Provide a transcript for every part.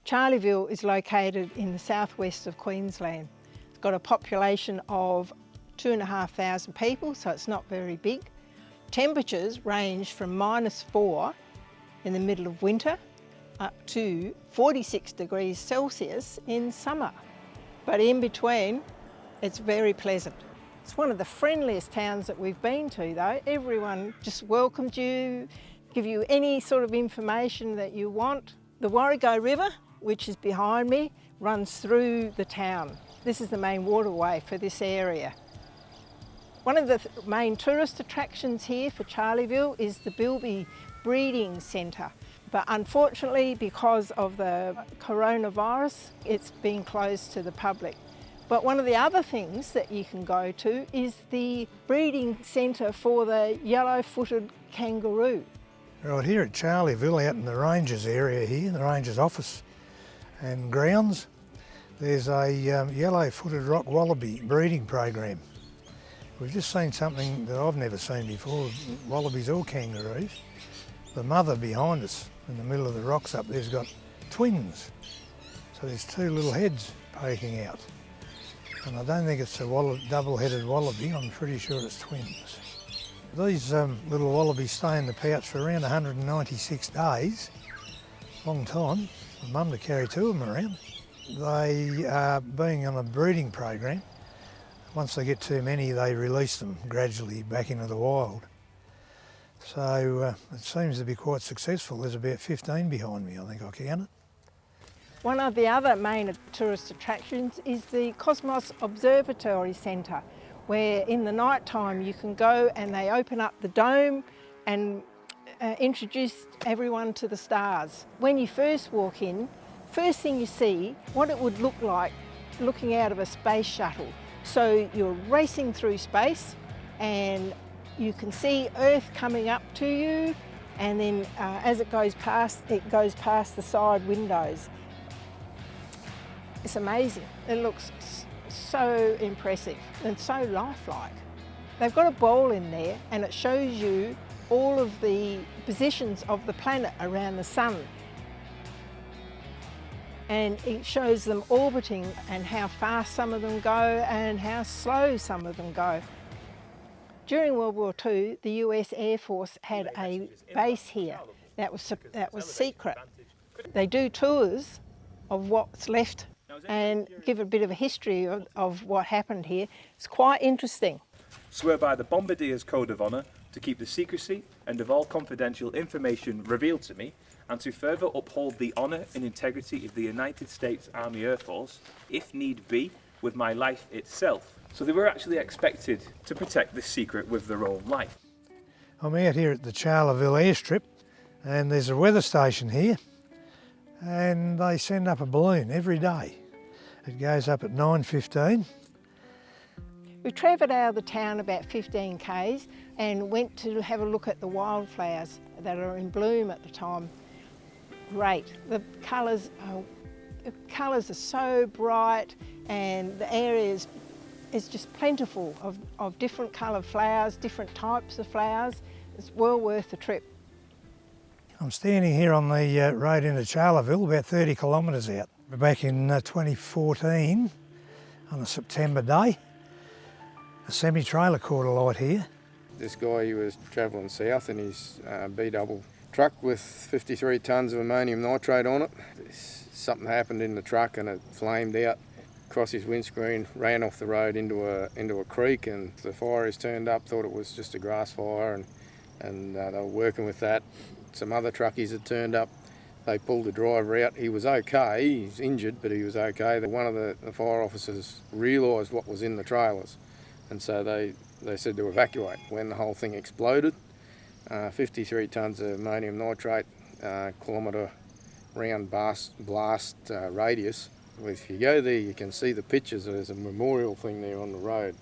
Charleville is located in the southwest of Queensland. It's got a population of 2,500 people, so it's not very big. Temperatures range from -4 in the middle of winter up to 46 degrees Celsius in summer. But in between, it's very pleasant. It's one of the friendliest towns that we've been to though. Everyone just welcomed you, give you any sort of information that you want. The Warrego River, which is behind me, runs through the town. This is the main waterway for this area. One of the main tourist attractions here for Charleville is the Bilby Breeding Centre. But unfortunately, because of the coronavirus, it's been closed to the public. But one of the other things that you can go to is the breeding centre for the yellow-footed kangaroo. Right here at Charleville, out in the Rangers area here, the Rangers office and grounds, there's a yellow-footed rock wallaby breeding program. We've just seen something that I've never seen before, wallabies or kangaroos. The mother behind us in the middle of the rocks up there's got twins. So there's two little heads poking out. And I don't think it's a double-headed wallaby, I'm pretty sure it's twins. These little wallabies stay in the pouch for around 196 days, long time, for mum to carry two of them around. They are being on a breeding program. Once they get too many, they release them gradually back into the wild. So it seems to be quite successful. There's about 15 behind me, I think I counted. One of the other main tourist attractions is the Cosmos Observatory Centre, where in the night time you can go and they open up the dome and introduce everyone to the stars. When you first walk in, first thing you see what it would look like looking out of a space shuttle. So you're racing through space and you can see Earth coming up to you, and then as it goes past the side windows. It's amazing. It looks so impressive and so lifelike. They've got a bowl in there and it shows you all of the positions of the planet around the sun. And it shows them orbiting and how fast some of them go and how slow some of them go. During World War II, the US Air Force had a base here that was secret. They do tours of what's left and give a bit of a history of what happened here. It's quite interesting. Swear by the Bombardier's Code of Honour to keep the secrecy and of all confidential information revealed to me, and to further uphold the honour and integrity of the United States Army Air Force, if need be, with my life itself. So they were actually expected to protect this secret with their own life. I'm out here at the Charleville airstrip and there's a weather station here and they send up a balloon every day. It goes up at 9:15. We travelled out of the town about 15 k's and went to have a look at the wildflowers that are in bloom at the time. Great. The colours are so bright and the area is just plentiful of different coloured flowers, different types of flowers. It's well worth the trip. I'm standing here on the road into Charleville, about 30 kilometres out. We're back in 2014 on a September day. A semi-trailer caught a light here. This guy, he was travelling south in his B-double truck with 53 tonnes of ammonium nitrate on it. Something happened in the truck and it flamed out across his windscreen, ran off the road into a creek, and the fires turned up, thought it was just a grass fire, and they were working with that. Some other truckies had turned up. They pulled the driver out. He was okay, he's injured, but he was okay. One of the fire officers realised what was in the trailers, and so they said to evacuate. When the whole thing exploded, 53 tonnes of ammonium nitrate, kilometre round blast radius. If you go there, you can see the pictures. There's a memorial thing there on the road,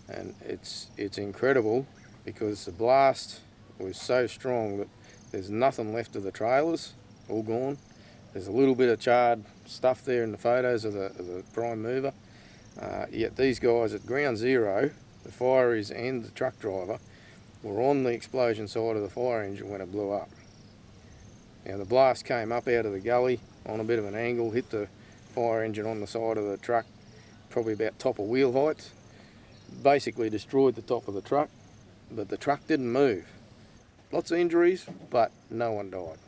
and it's incredible because the blast was so strong that there's nothing left of the trailers, all gone. There's a little bit of charred stuff there in the photos of the prime mover. Yet these guys at ground zero, the fireys and the truck driver, were on the explosion side of the fire engine when it blew up. Now the blast came up out of the gully, on a bit of an angle, hit the fire engine on the side of the truck, probably about top of wheel height. Basically destroyed the top of the truck, but the truck didn't move. Lots of injuries, but no one died.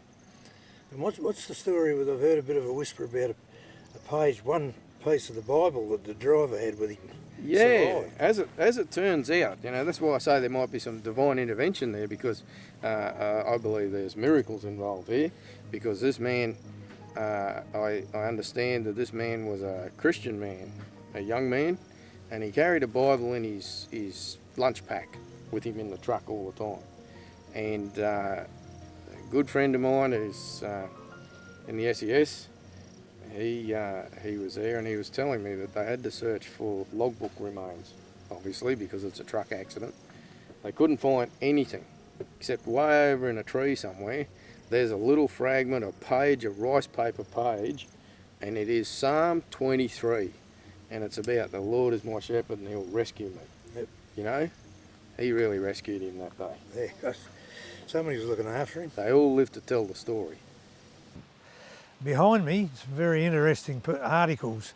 And what's the story with, I've heard a bit of a whisper about a page, one piece of the Bible that the driver had with him. Yeah, survived. as it turns out, that's why I say there might be some divine intervention there, because I believe there's miracles involved here, because this man, I understand that this man was a Christian man, a young man, and he carried a Bible in his lunch pack with him in the truck all the time. And a good friend of mine who's in the SES, he was there, and he was telling me that they had to search for logbook remains, obviously because it's a truck accident. They couldn't find anything except way over in a tree somewhere. There's a little fragment, a page, a rice paper page, and it is Psalm 23, and it's about the Lord is my shepherd and he'll rescue me. Yep. He really rescued him that day. Yeah, somebody was looking after him. They all lived to tell the story. Behind me, some very interesting articles.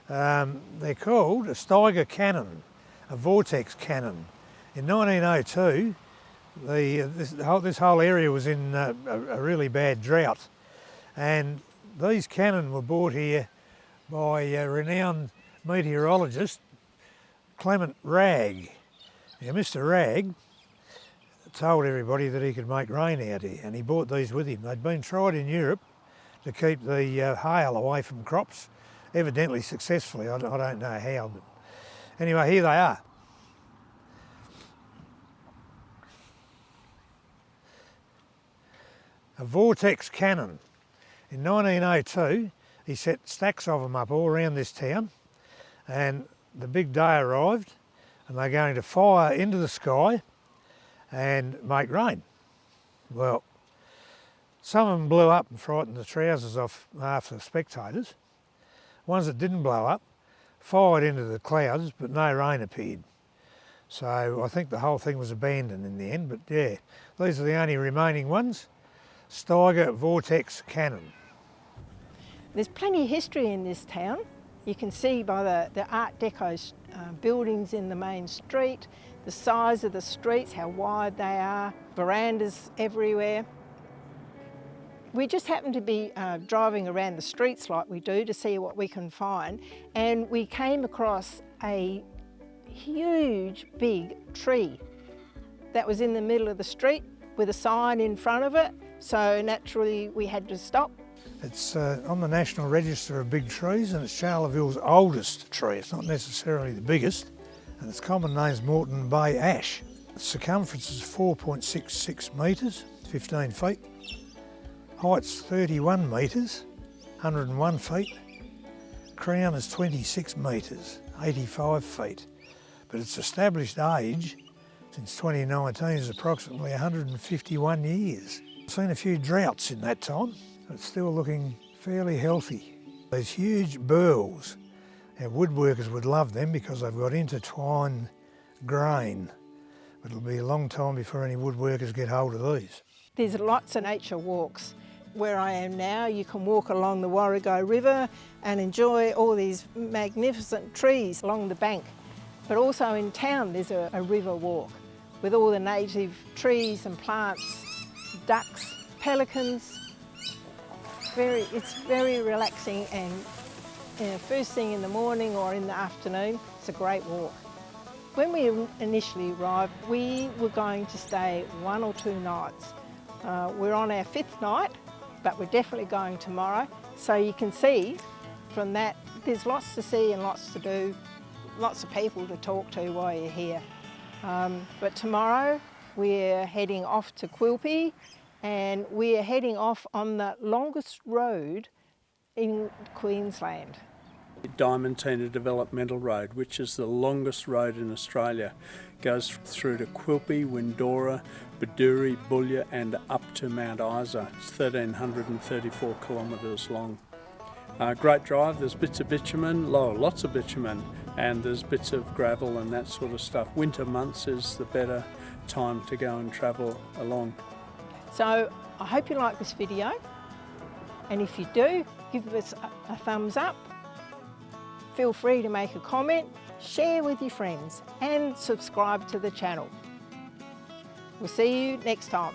They're called a Steveiger cannon, a Vortex cannon. In 1902, this whole area was in a really bad drought, and these cannon were brought here by a renowned meteorologist, Clement Ragg. Now, Mr. Ragg told everybody that he could make rain out here, and he brought these with him. They'd been tried in Europe to keep the hail away from crops, evidently successfully. I don't know how, but anyway, here they are. A Vortex cannon. In 1902, he set stacks of them up all around this town, and the big day arrived, and they're going to fire into the sky and make rain. Well, some of them blew up and frightened the trousers off half the spectators. Ones that didn't blow up fired into the clouds, but no rain appeared. So I think the whole thing was abandoned in the end, but yeah, these are the only remaining ones. Steveiger Vortex cannon. There's plenty of history in this town. You can see by the Art Deco buildings in the main street, the size of the streets, how wide they are, verandas everywhere. We just happened to be driving around the streets like we do to see what we can find, and we came across a huge big tree that was in the middle of the street with a sign in front of it, so naturally we had to stop. It's on the National Register of Big Trees, and it's Charleville's oldest tree. It's not necessarily the biggest, and its common name's Morton Bay Ash. Its circumference is 4.66 metres, 15 feet. Height's 31 metres, 101 feet. Crown is 26 metres, 85 feet. But its established age since 2019 is approximately 151 years. I've seen a few droughts in that time. It's still looking fairly healthy. These huge burls, our woodworkers would love them because they've got intertwined grain. But it'll be a long time before any woodworkers get hold of these. There's lots of nature walks. Where I am now, you can walk along the Warrego River and enjoy all these magnificent trees along the bank. But also in town, there's a river walk with all the native trees and plants, ducks, pelicans. It's very relaxing, and first thing in the morning or in the afternoon, it's a great walk. When we initially arrived, we were going to stay 1 or 2 nights. We're on our 5th night, but we're definitely going tomorrow. So you can see from that, there's lots to see and lots to do, lots of people to talk to while you're here. But tomorrow we're heading off to Quilpie, and we're heading off on the longest road in Queensland. Diamantina Developmental Road, which is the longest road in Australia, goes through to Quilpie, Windora, Bedourie, Boulia and up to Mount Isa. It's 1,334 kilometres long. Great drive, there's bits of bitumen, lots of bitumen, and there's bits of gravel and that sort of stuff. Winter months is the better time to go and travel along. So I hope you like this video. And if you do, give us a thumbs up. Feel free to make a comment, share with your friends and subscribe to the channel. We'll see you next time.